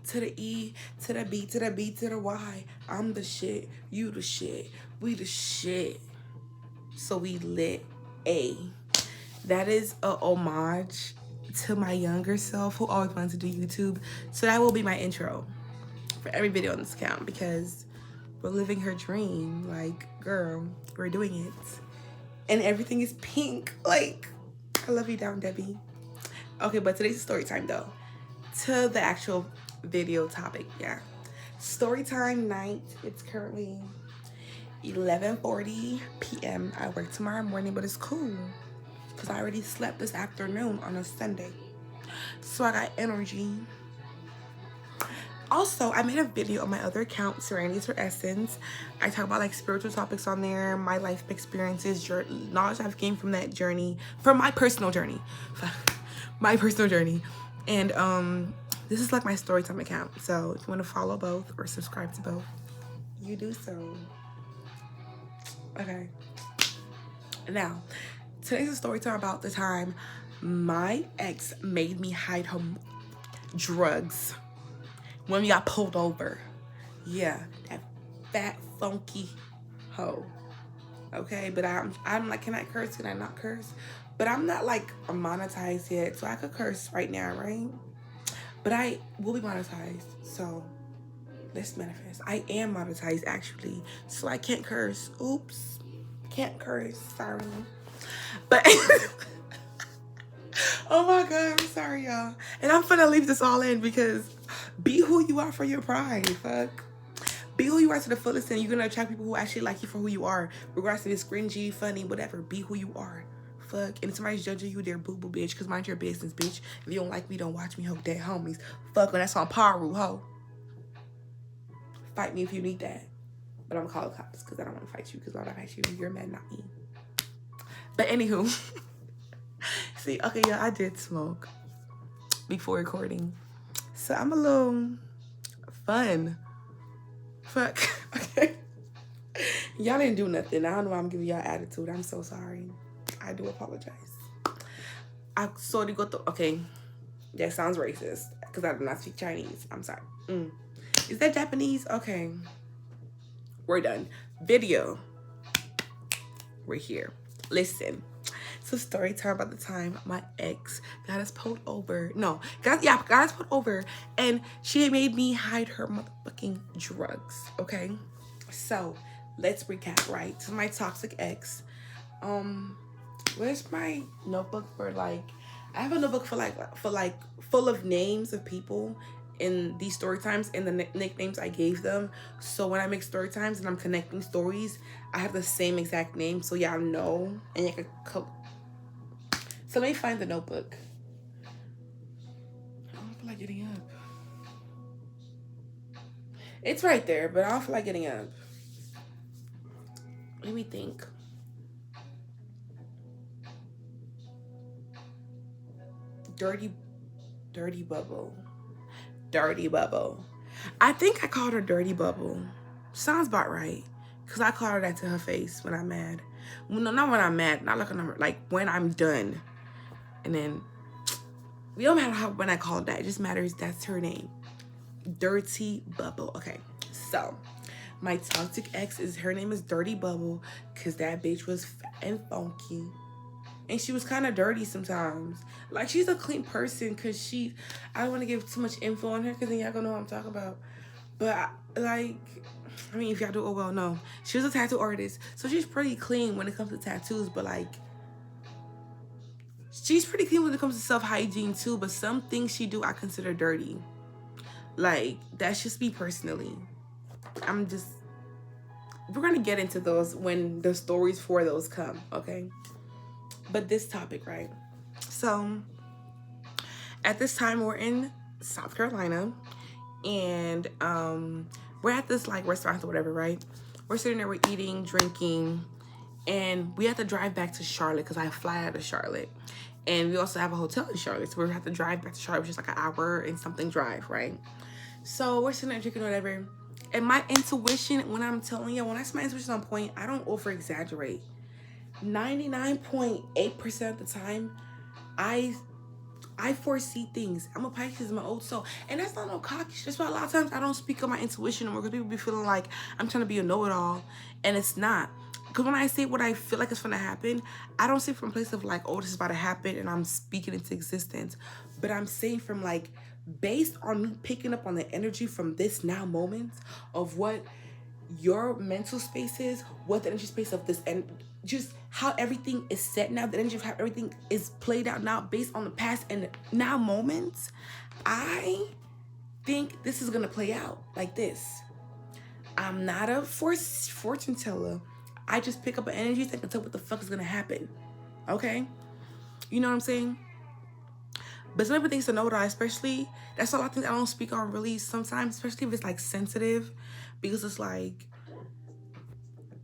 to the E, to the B, to the B, to the Y. I'm the shit. You the shit. We the shit. So we lit. A. That is a homage to my younger self who always wanted to do YouTube. So that will be my intro for every video on this account because we're living her dream. Like, girl, we're doing it. And everything is pink. Like, I love you down, Debbie. Okay, but today's story time though. To the actual video topic, yeah. Story time night. It's currently 11:40 p.m. I work tomorrow morning, but it's cool because I already slept this afternoon on a Sunday. So I got energy. Also, I made a video on my other account, Serenity's Her Essence. I talk about like spiritual topics on there, my life experiences, knowledge I've gained from that journey, from my personal journey. My personal journey. And this is like my story time account. So if you want to follow both or subscribe to both, you do so. Okay. Now, today's a story time about the time my ex made me hide her drugs when we got pulled over. Yeah, that fat, funky hoe. Okay, but I'm like, can I curse? Can I not curse? But I'm not like monetized yet, so I could curse right now, right? But I will be monetized, so let's manifest. I am monetized actually, so I can't curse. Oops, can't curse. Sorry, but oh my god, I'm sorry, y'all. And I'm finna leave this all in because be who you are for your pride. Fuck. Be who you are to the fullest, and you're gonna attract people who actually like you for who you are, regardless if it's cringy, funny, whatever. Be who you are. Fuck. And if somebody's judging you, they're boo-boo, bitch. Because mind your business, bitch. If you don't like me, don't watch me, ho. Dead homies. Fuck, when that's on Paru, ho. Fight me if you need that. But I'm gonna call the cops because I don't want to fight you. Because why would I fight you? You're mad, not me. But anywho. See, okay, yeah, I did smoke before recording. So I'm a little fun. Fuck. Okay. Y'all didn't do nothing. I don't know why I'm giving y'all attitude. I'm so sorry. I do apologize. I sort of got the... Okay. That sounds racist. Because I do not speak Chinese. I'm sorry. Is that Japanese? Okay. We're done. Video. We're here. Listen. So story time about the time my ex got us pulled over. No. Got us pulled over. And she made me hide her motherfucking drugs. Okay? So, let's recap, right? So my toxic ex. Where's my notebook for like... I have a notebook for full of names of people in these story times and the nicknames I gave them. So when I make story times and I'm connecting stories, I have the same exact name. So y'all know. And you can... So let me find the notebook. I don't feel like getting up. It's right there, but I don't feel like getting up. Let me think. Dirty Bubble. Dirty Bubble. I think I called her Dirty Bubble. Sounds about right. Because I called her that to her face when I'm mad. Well, no, not when I'm mad. Not like a number. Like when I'm done. And then, we don't matter when I called that. It just matters that's her name. Dirty Bubble. Okay. So, my toxic ex her name is Dirty Bubble. Because that bitch was fat and funky. And she was kind of dirty sometimes. Like, she's a clean person because I don't want to give too much info on her because then y'all gonna know what I'm talking about. But, like, I mean, if y'all do, oh, well, no. She was a tattoo artist. So she's pretty clean when it comes to tattoos. But, like, she's pretty clean when it comes to self-hygiene, too. But some things she do, I consider dirty. Like, that's just me personally. We're going to get into those when the stories for those come, okay? But this topic, right? So, at this time, we're in South Carolina. And we're at this, like, restaurant or whatever, right? We're sitting there, we're eating, drinking. And we have to drive back to Charlotte because I fly out of Charlotte. And we also have a hotel in Charlotte. So we have to drive back to Charlotte, which is like an hour and something drive, right? So we're sitting there drinking whatever. And my intuition, when I'm telling you, when I say my intuition on point, I don't over-exaggerate. 99.8% of the time, I I foresee things. I'm a Pisces, I'm an old soul. And that's not no cocky shit. That's why a lot of times I don't speak on my intuition anymore, because people be feeling like I'm trying to be a know-it-all. And it's not. Because when I say what I feel like is going to happen, I don't say from a place of like, oh, this is about to happen and I'm speaking into existence. But I'm saying from like, based on me picking up on the energy from this now moment of what your mental space is, what the energy space of this, and just how everything is set now, the energy of how everything is played out now based on the past and now moments, I think this is gonna play out like this. I'm not a fortune teller. I just pick up an energy that can tell what the fuck is gonna happen. Okay? You know what I'm saying? But some people think to know that, especially, that's a lot of things I don't speak on really sometimes, especially if it's like sensitive, because it's like,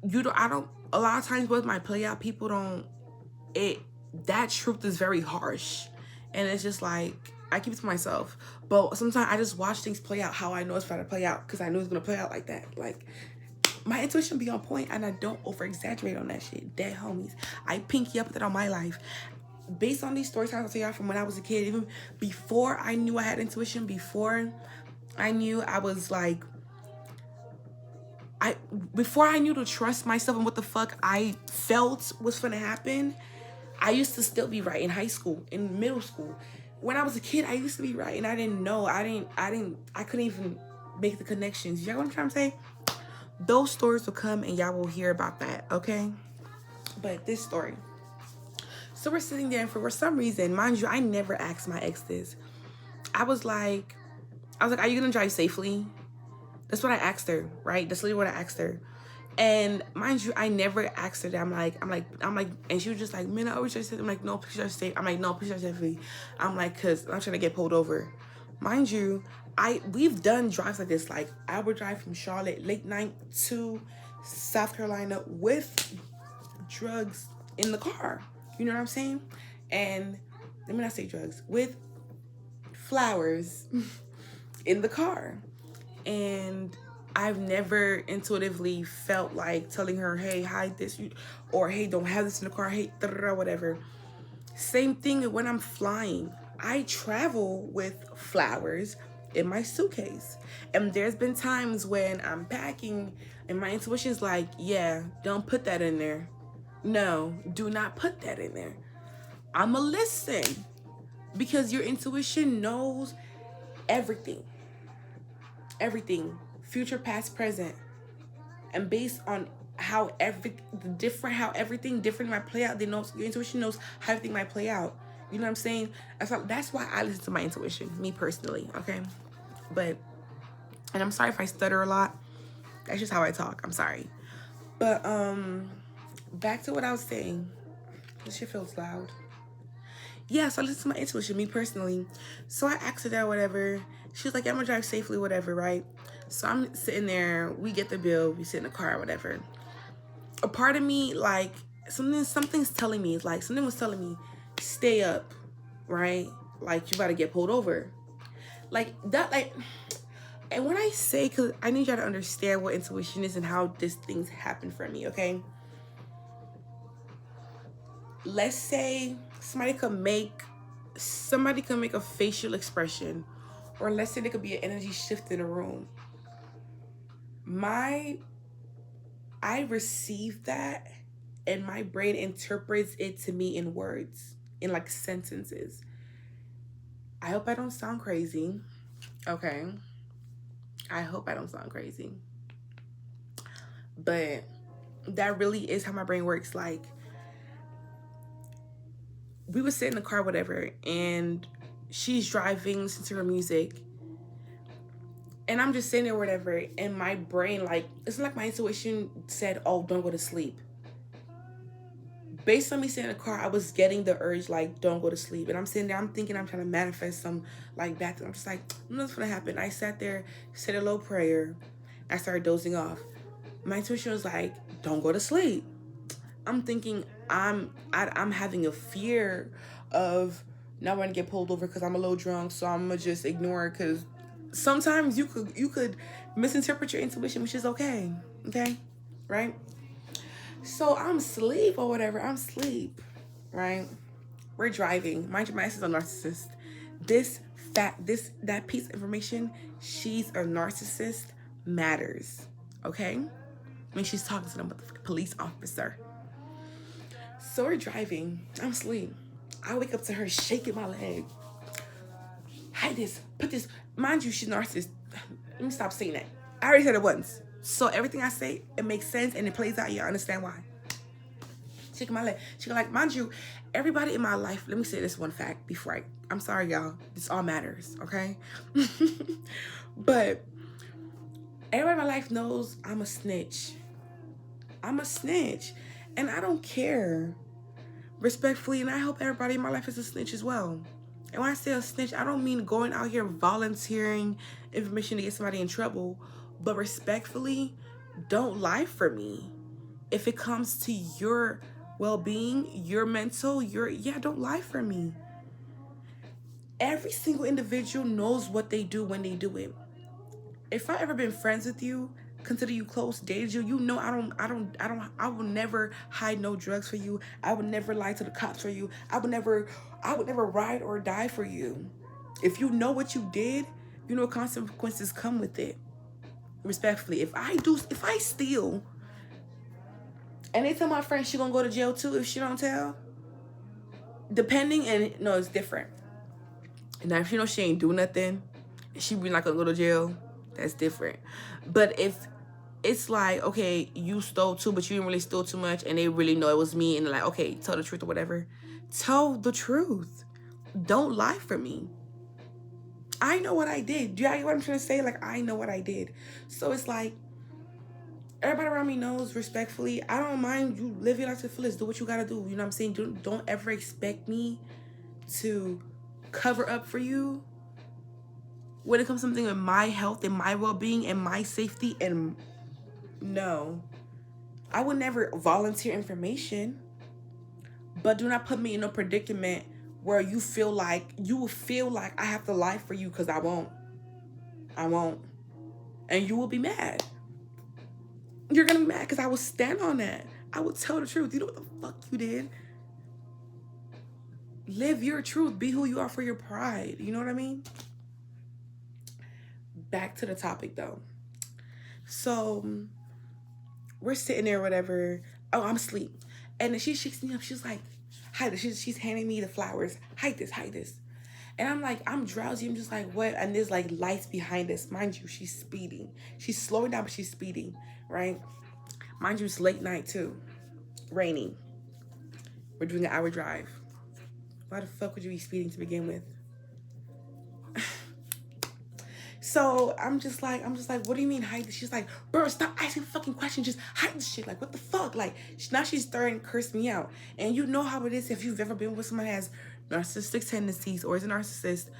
a lot of times what might play out, people don't, that truth is very harsh. And it's just like, I keep it to myself. But sometimes I just watch things play out how I know it's about to play out, because I know it's going to play out like that. Like, my intuition be on point, and I don't over-exaggerate on that shit. Dead homies. I pinky up with it on my life. Based on these stories I tell y'all from when I was a kid, even before I knew I had intuition, before I knew I was like, before I knew to trust myself and what the fuck I felt was gonna happen, I used to still be right in high school, in middle school. When I was a kid, I used to be right, and I didn't know. I couldn't even make the connections. You know what I'm trying to say? Those stories will come, and y'all will hear about that, okay? But this story. So we're sitting there, and for some reason, mind you, I never asked my ex this. I was like, are you gonna drive safely? That's what I asked her, right? That's literally what I asked her. And mind you, I never asked her that. I'm like, and she was just like, man, I always just said, I'm like, no, please drive safe. I'm like, no, please drive safely. I'm like, cause I'm trying to get pulled over. Mind you, we've done drives like this. Like, I would drive from Charlotte late night to South Carolina with drugs in the car. You know what I'm saying? And let me not say drugs, with flowers in the car. And I've never intuitively felt like telling her, hey, hide this, or hey, don't have this in the car, hey, whatever. Same thing when I'm flying. I travel with flowers in my suitcase. And there's been times when I'm packing and my intuition's like, yeah, don't put that in there. No, do not put that in there. I'ma listen, because your intuition knows everything. Everything, future, past, present. And based on how everything different might play out, your intuition knows how everything might play out. You know what I'm saying? That's why I listen to my intuition, me personally, okay? But, and I'm sorry if I stutter a lot. That's just how I talk. I'm sorry. But, back to what I was saying. This shit feels loud. Yeah, so I listen to my intuition, me personally. So I asked her that, whatever. She was like, I'm gonna drive safely, whatever, right? So I'm sitting there, we get the bill, we sit in the car, whatever. A part of me, like, something's telling me, like, something was telling me, stay up, right? Like, you gotta get pulled over. Like, that, like, and when I say, because I need y'all to understand what intuition is and how these things happen for me, okay? Let's say somebody could make a facial expression, or let's say there could be an energy shift in a room. I receive that, and my brain interprets it to me in words, in like sentences. I hope I don't sound crazy, okay? I hope I don't sound crazy. But that really is how my brain works. Like, we would sit in the car, whatever, and she's driving, listening to her music, and I'm just sitting there, whatever, and my brain, like, it's like my intuition said, oh, don't go to sleep. Based on me sitting in the car, I was getting the urge, like, don't go to sleep. And I'm sitting there, I'm thinking I'm trying to manifest some, like, bad thing. I'm just like, nothing's gonna happen. I sat there, said a little prayer. I started dozing off. My intuition was like, don't go to sleep. I'm thinking I'm having a fear of not wanting to get pulled over because I'm a little drunk, so I'm gonna just ignore it, because sometimes you could misinterpret your intuition, which is okay, right? So I'm asleep or whatever. I'm asleep, right? We're driving. Mind you, my ex is a narcissist. that piece of information, she's a narcissist, matters. Okay? When she's talking to the police officer. So we're driving. I'm asleep. I wake up to her shaking my leg. Hide this. Put this. Mind you, she's narcissist. Let me stop saying that. I already said it once. So everything I say, it makes sense and it plays out. You understand why. Shaking my leg. She like, mind you, everybody in my life, let me say this one fact before I'm sorry, y'all. This all matters, okay? But everybody in my life knows I'm a snitch. I'm a snitch. And I don't care. Respectfully, and I hope everybody in my life is a snitch as well. And when I say a snitch, I don't mean going out here volunteering information to get somebody in trouble. But respectfully, don't lie for me. If it comes to your well-being, your mental, don't lie for me. Every single individual knows what they do when they do it. If I ever been friends with you, consider you close, dated you, you know I will never hide no drugs for you. I would never lie to the cops for you. I would never ride or die for you. If you know what you did, you know consequences come with it. Respectfully, if I steal and they tell my friend she gonna go to jail too if she don't tell, depending, and no, it's different. Now if you know she ain't do nothing, she be not gonna go to jail, that's different. But if it's like, okay, you stole too, but you didn't really steal too much, and they really know it was me, and they're like, okay, tell the truth or whatever. Tell the truth. Don't lie for me. I know what I did. Do you get what I'm trying to say? Like, I know what I did. So it's like, everybody around me knows, respectfully, I don't mind you live your life to the fullest. Do what you gotta do. You know what I'm saying? Don't ever expect me to cover up for you when it comes to something with my health and my well-being and my safety. And no, I would never volunteer information, but do not put me in a predicament where you will feel like I have to lie for you, because I won't, and you will be mad. You're gonna be mad because I will stand on that. I will tell the truth. You know what the fuck you did? Live your truth. Be who you are for your pride. You know what I mean? Back to the topic though. So we're sitting there, whatever. Oh, I'm asleep. And then she shakes me up. She's like, hide this. She's handing me the flowers. Hide this. And I'm like, I'm drowsy. I'm just like, what? And there's like lights behind us. Mind you, she's speeding. She's slowing down, but she's speeding, right? Mind you, it's late night too. Raining. We're doing an hour drive. Why the fuck would you be speeding to begin with? So I'm just like, what do you mean hide this? She's like, bro, stop asking fucking questions. Just hide this shit. Like, what the fuck? Like, now she's starting to curse me out. And you know how it is if you've ever been with someone that has narcissistic tendencies or is a narcissist.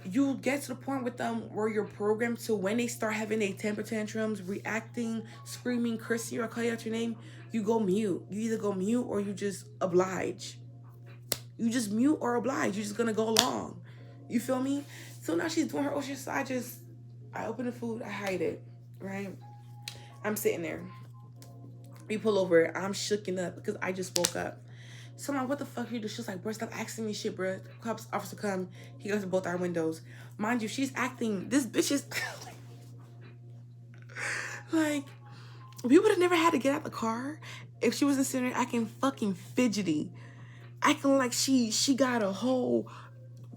You get to the point with them where you're programmed to, when they start having their temper tantrums, reacting, screaming, cursing you, or calling out your name, you go mute. You either go mute or you just oblige. You just mute or oblige. You're just gonna go along. You feel me? So now she's doing her ocean, so I open the food, I hide it, right? I'm sitting there. We pull over, I'm shooken up because I just woke up. So I'm like, what the fuck you do? She's like, bro, stop asking me shit, bro. The cops officer come, he goes to both our windows. Mind you, she's acting, this bitch is like, we would have never had to get out the car if she wasn't sitting there acting fucking fidgety. Acting like she got a whole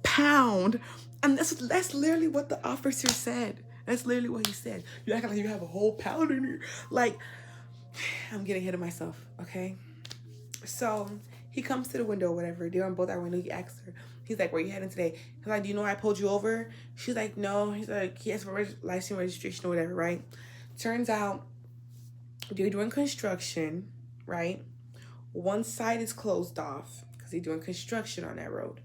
pound. And that's literally what the officer said. That's literally what he said. You act like you have a whole pound in you. Like, I'm getting ahead of myself, okay? So he comes to the window or whatever. They're on both our windows. He asks her. He's like, where you heading today? He's like, do you know I pulled you over? She's like, no. He's like, he asked for license registration or whatever, right? Turns out they're doing construction, right? One side is closed off because they're doing construction on that road.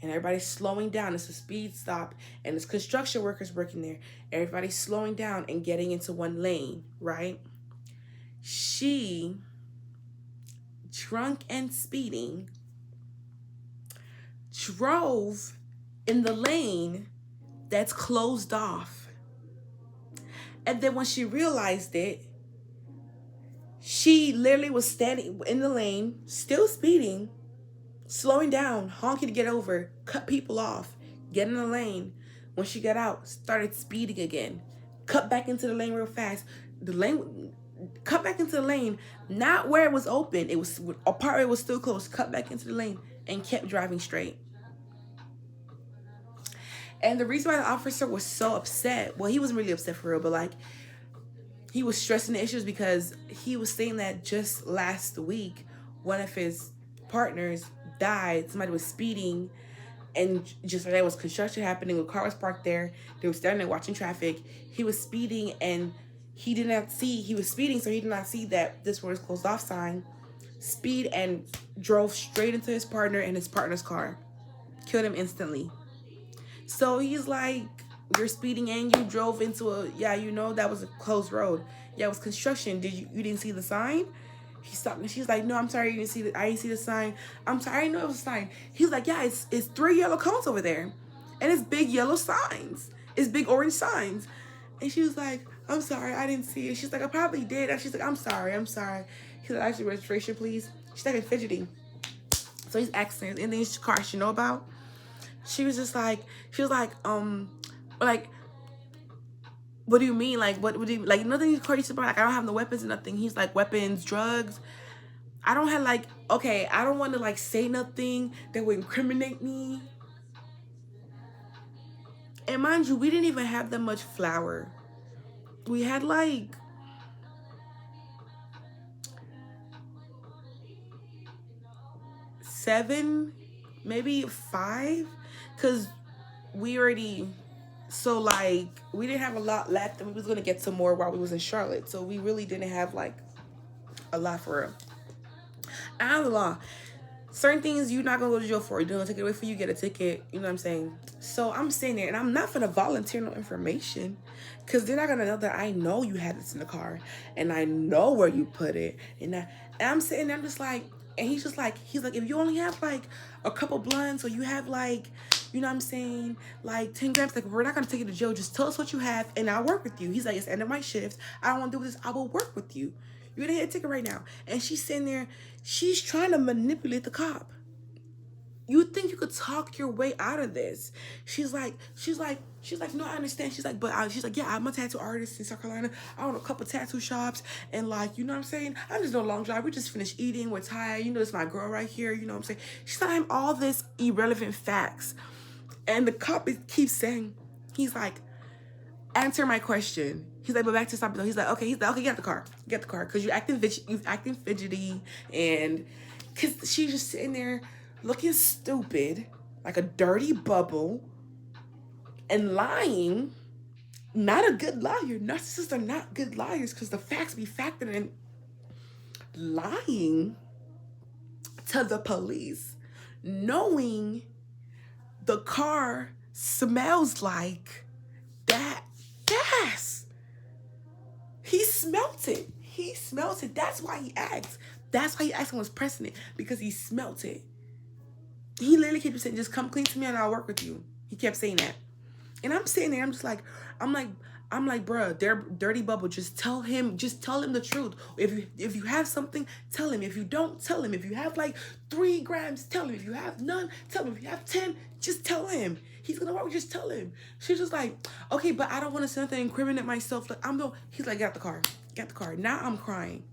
And everybody's slowing down. It's a speed stop. And there's construction workers working there. Everybody's slowing down and getting into one lane, right? She, drunk and speeding, drove in the lane that's closed off. And then when she realized it, she literally was standing in the lane, still speeding, slowing down, honking to get over, cut people off, get in the lane. When she got out, started speeding again. Cut back into the lane real fast. Cut back into the lane, not where it was open. It was a part where it was still closed. Cut back into the lane and kept driving straight. And the reason why the officer was so upset, well, he wasn't really upset for real, but like, he was stressing the issues because he was saying that just last week, one of his partners died. Somebody was speeding, and just like there was construction happening. A car was parked there. They were standing there watching traffic. He was speeding, and he was speeding, so he did not see that this was closed off sign. Speed and drove straight into his partner and his partner's car. Killed him instantly. So he's like, you're speeding and you drove into that was a closed road. Yeah, it was construction. You didn't see the sign? He stopped and she's like, no, I'm sorry, I didn't see the sign. I'm sorry, I didn't know it was a sign. He's like, yeah, it's 3 yellow cones over there. And it's big yellow signs. It's big orange signs. And she was like, I'm sorry, I didn't see it. She's like, I probably did. And she's like, I'm sorry. He's like, actually, registration, please. She's like, fidgeting. So he's asking her, anything car she know about? She was like, what do you mean? Like, what do you, like, nothing crazy about, like, I don't have no weapons or nothing. He's like, weapons, drugs. I don't have, like, okay, I don't want to, like, say nothing that would incriminate me. And mind you, we didn't even have that much flour. We had, like, seven, maybe 5, because we already, so like, we didn't have a lot left, and we was gonna get some more while we was in Charlotte, so we really didn't have like a lot for real. Out of the law, certain things you're not gonna go to jail for. You're gonna take it away for you, get a ticket, you know what I'm saying? So I'm sitting there, and I'm not gonna volunteer no information, because they're not gonna know that I know you had this in the car, and I know where you put it, and I'm sitting there, I'm just like, and he's like, if you only have like a couple blunts, or you have like, you know what I'm saying, like 10 grams, like, we're not gonna take you to jail. Just tell us what you have, and I'll work with you. He's like, it's the end of my shift. I don't want to do this. I will work with you. You're gonna get a ticket right now. And she's sitting there. She's trying to manipulate the cop. You would think you could talk your way out of this. She's like, no, I understand. She's like, she's like, yeah, I'm a tattoo artist in South Carolina. I own a couple tattoo shops, and like, you know what I'm saying? I'm just doing a long drive. We just finished eating. We're tired. You know, it's my girl right here. You know what I'm saying? She's telling him all this irrelevant facts, and the cop keeps saying, he's like, answer my question. He's like, but back to stop. He's like, okay, get the car, because you're acting fidgety, and because she's just sitting there looking stupid, like a dirty bubble, and lying. Not a good liar. Narcissists are not good liars, because the facts be factored in. Lying to the police, knowing the car smells like that gas. He smelt it. That's why he asked. And was pressing it, because he smelt it. He literally kept saying, just come clean to me and I'll work with you. He kept saying that. And I'm sitting there, I'm like, bruh, they're dirty bubble. Just tell him the truth. If you have something, tell him. If you don't, tell him. If you have like 3 grams, tell him. If you have none, tell him. If you have 10, just tell him. He's gonna work, just tell him. She's just like, okay, but I don't want to say nothing, incriminate myself. Like, he's like, get the car. Now I'm crying,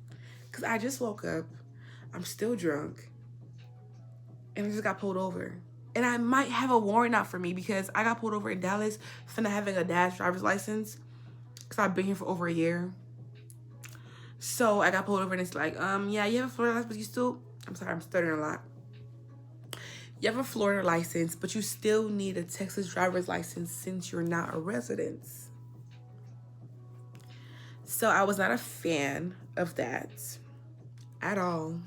because I just woke up. I'm still drunk. And I just got pulled over. And I might have a warrant out for me, because I got pulled over in Dallas for not having a dash driver's license, because I've been here for over a year. So I got pulled over, and it's like, yeah, you have a Florida license, but you still, I'm sorry, I'm stuttering a lot. You have a Florida license, but you still need a Texas driver's license since you're not a resident. So I was not a fan of that at all.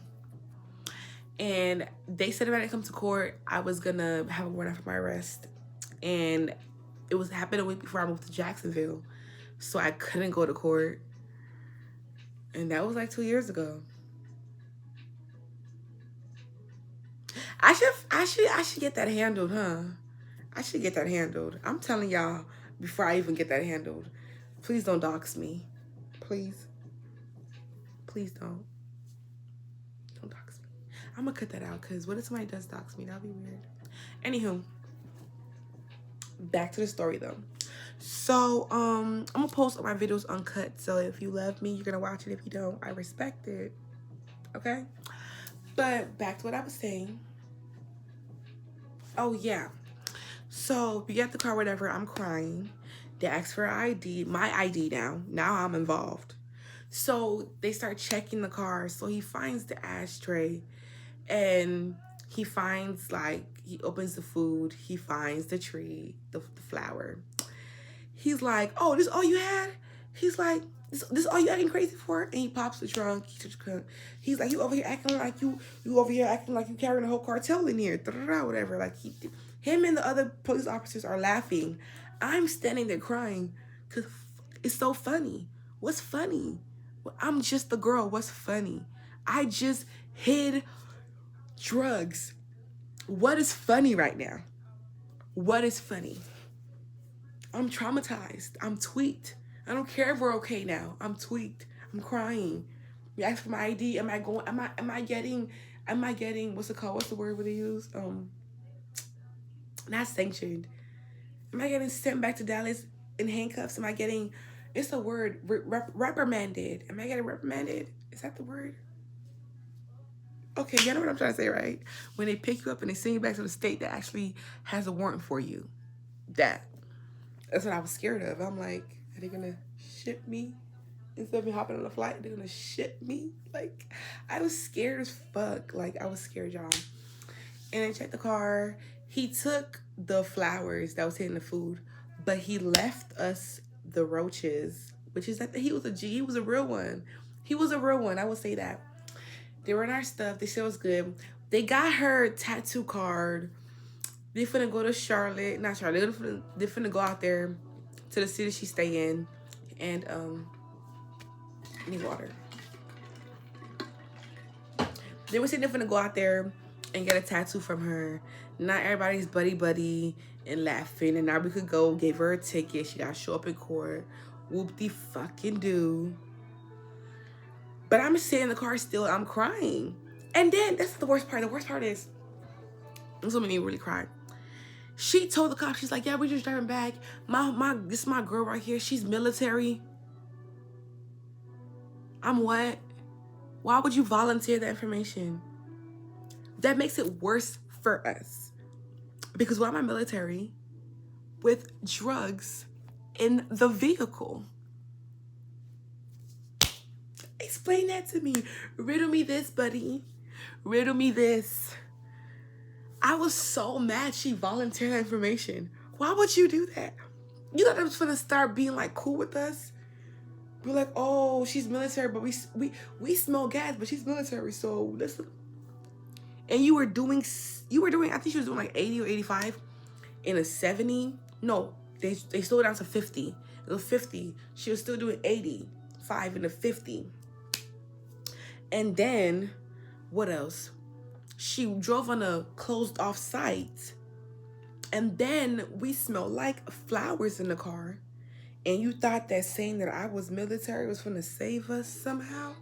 And they said if I didn't come to court, I was gonna have a warrant out for my arrest. And it happened a week before I moved to Jacksonville, so I couldn't go to court. And that was like 2 years ago. I should get that handled, huh? I should get that handled. I'm telling y'all, before I even get that handled, please don't dox me. Please don't. Dox me. I'm gonna cut that out, because what if somebody does dox me? That'll be weird. Anywho, back to the story though. So I'm gonna post all my videos uncut, so if you love me, you're gonna watch it. If you don't, I respect it. Okay, but back to what I was saying. Oh yeah, so we get the car, whatever. I'm crying. They ask for ID, my ID now I'm involved. So they start checking the car. So he finds the ashtray, and he finds, like, he opens the food, he finds the tree, the flower. He's like, oh, this all you had? He's like, this all you acting crazy for? And he pops the trunk. He's like, you over here acting like you over here acting like you carrying a whole cartel in here, whatever. Like, him and the other police officers are laughing. I'm standing there crying because it's so funny. What's funny? I'm just the girl. What's funny? I just hid drugs. What is funny right now? What is funny? I'm traumatized. I'm tweaked. I don't care if we're okay now. I'm tweaked. I'm crying. You ask for my ID. Am I getting what's it called? What's the word they use? Not sanctioned. Am I getting sent back to Dallas in handcuffs? Am I getting, it's a word, reprimanded? Am I getting reprimanded? Is that the word? Okay, you know what I'm trying to say, right? When they pick you up and they send you back to the state that actually has a warrant for you. That's what I was scared of. I'm like, are they gonna ship me? Instead of me hopping on a flight, they're gonna ship me? Like, I was scared as fuck. Like, I was scared, y'all. And I checked the car. He took the flowers that was hitting the food, but he left us the roaches, which is that he was a G. He was a real one. He was a real one. I will say that. They were in our stuff. They said it was good. They got her tattoo card. They finna go to Charlotte. Not Charlotte. They finna go out there to the city she stay in. And, I need water. They were saying they're finna go out there and get a tattoo from her. Not everybody's buddy and laughing. And now we could go. Gave her a ticket. She got to show up in court. Whoop-de-fucking-do. But I'm sitting in the car still. I'm crying. And then, that's the worst part. The worst part is, this made me really cry. She told the cop, she's like, yeah, we're just driving back. This is my girl right here. She's military. I'm what? Why would you volunteer that information? That makes it worse for us. Because why am I military with drugs in the vehicle? Explain that to me. Riddle me this, buddy. Riddle me this. I was so mad she volunteered that information. Why would you do that? You thought I was gonna start being like cool with us? We're like, oh, she's military, but we smell gas, but she's military, so listen. And you were doing, I think she was doing like 80 or 85 in a 70. No, they slowed down to 50. It was 50. She was still doing 85 in a 50. And then, what else? She drove on a closed off site. And then we smelled like flowers in the car. And you thought that saying that I was military was going to save us somehow?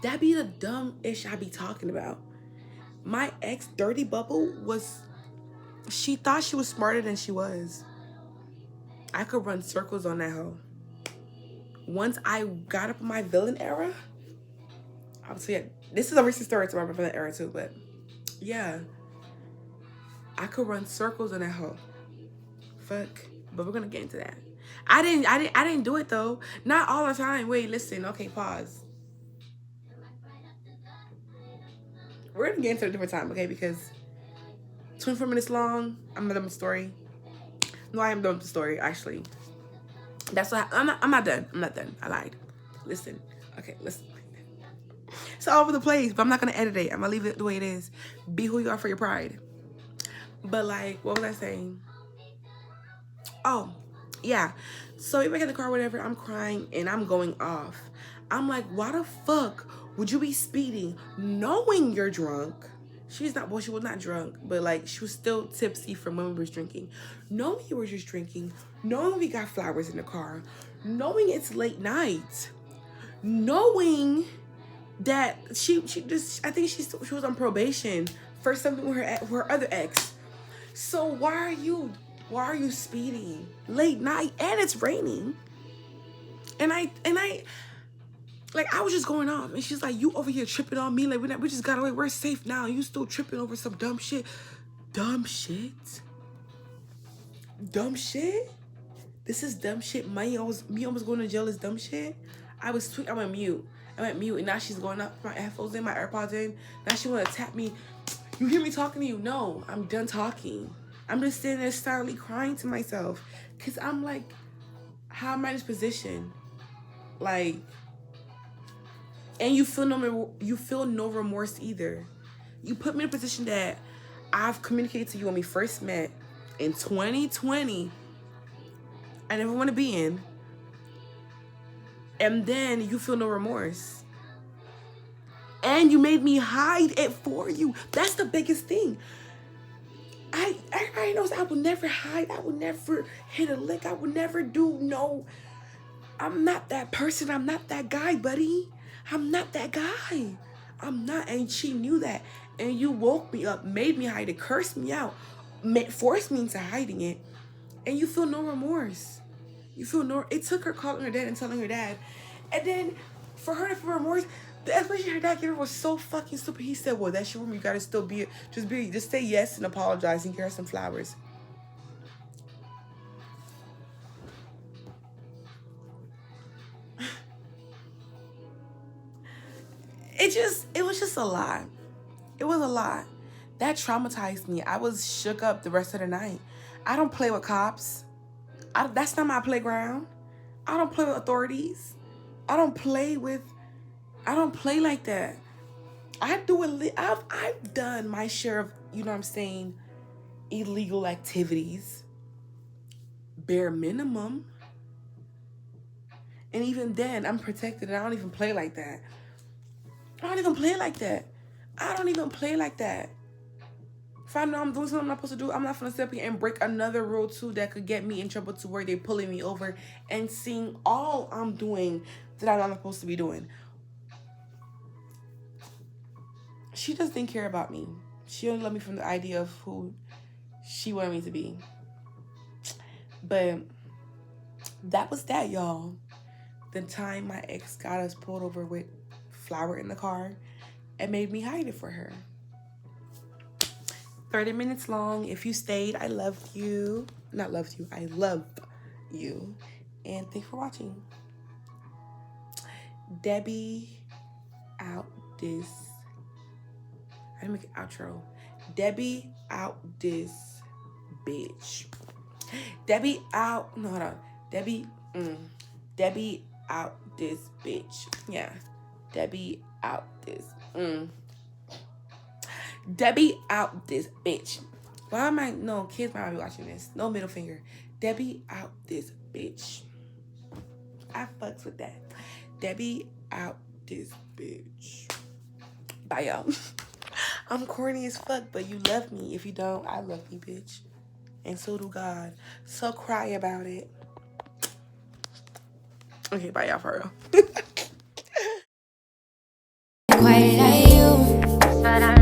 That be the dumb ish I be talking about. My ex, Dirty Bubble, she thought she was smarter than she was. I could run circles on that hoe. Once I got up in my villain era, I would say, this is a recent story to my villain era too, but yeah. I could run circles on that hoe. Fuck. But we're gonna get into that. I didn't do it though. Not all the time. Wait, listen. Okay, pause. We're gonna get into it a different time, okay? Because 24 minutes long. I'm done with the story. No, I am done with the story, actually. That's what I'm not done. I'm not done. I lied. Listen. Okay, listen. It's all over the place, but I'm not gonna edit it. I'm gonna leave it the way it is. Be who you are for your pride. But like, what was I saying? Oh, yeah. So we back in the car, whatever. I'm crying and I'm going off. I'm like, why the fuck would you be speeding knowing you're drunk? She was not drunk, but like she was still tipsy from when we were drinking. Knowing you were just drinking, knowing we got flowers in the car, knowing it's late night, knowing that she just, I think she was on probation for something with her other ex. So why are you speeding late night and it's raining? And I like, I was just going off, and she's like, you over here tripping on me, like we just got away, we're safe now, you still tripping over some dumb shit. Dumb shit. This is dumb shit. Me almost going to jail is dumb shit. I went mute, and now she's going up, my headphones in, my AirPods in. Now she want to tap me. You hear me talking to you? No, I'm done talking. I'm just sitting there silently crying to myself, because I'm like, how am I in this position? Like, and you feel no remorse either. You put me in a position that I've communicated to you when we first met in 2020. I never want to be in. And then you feel no remorse. And you made me hide it for you. That's the biggest thing. Everybody knows I would never hide. I would never hit a lick. I would never do no. I'm not that person. I'm not that guy, buddy. I'm not that guy. I'm not. And she knew that. And you woke me up, made me hide it, cursed me out, forced me into hiding it. And you feel no remorse. It took her calling her dad and telling her dad. And then for her to feel remorse, the explanation her dad gave her was so fucking stupid. He said, well, that's your room. You gotta still just say yes and apologize and give her some flowers. It was just a lot. It was a lot. That traumatized me. I was shook up the rest of the night. I don't play with cops. That's not my playground. I don't play with authorities. I don't play like that. I've done my share of, you know what I'm saying, illegal activities. Bare minimum. And even then, I'm protected and I don't even play like that. I don't even play like that. If I know I'm doing something I'm not supposed to do, I'm not gonna sit up here and break another rule too that could get me in trouble to where they're pulling me over and seeing all I'm doing that I'm not supposed to be doing. She just didn't care about me. She only loved me from the idea of who she wanted me to be. But that was that, y'all. The time my ex got us pulled over with flour in the car and made me hide it for her. 30 minutes long. If you stayed, I loved you. Not loved you. I love you. And thanks for watching. Debbie out this. I didn't make an outro. Debbie out this bitch. Debbie out. No, hold on. Debbie out this bitch. Yeah. Debbie out this. Debbie out this bitch. Why am I? No, kids might be watching this. No middle finger. Debbie out this bitch. I fucks with that. Debbie out this bitch. Bye, y'all. I'm corny as fuck, but you love me. If you don't, I love you, bitch. And so do God. So cry about it. Okay, bye, y'all, for real. Quite like you, but I'm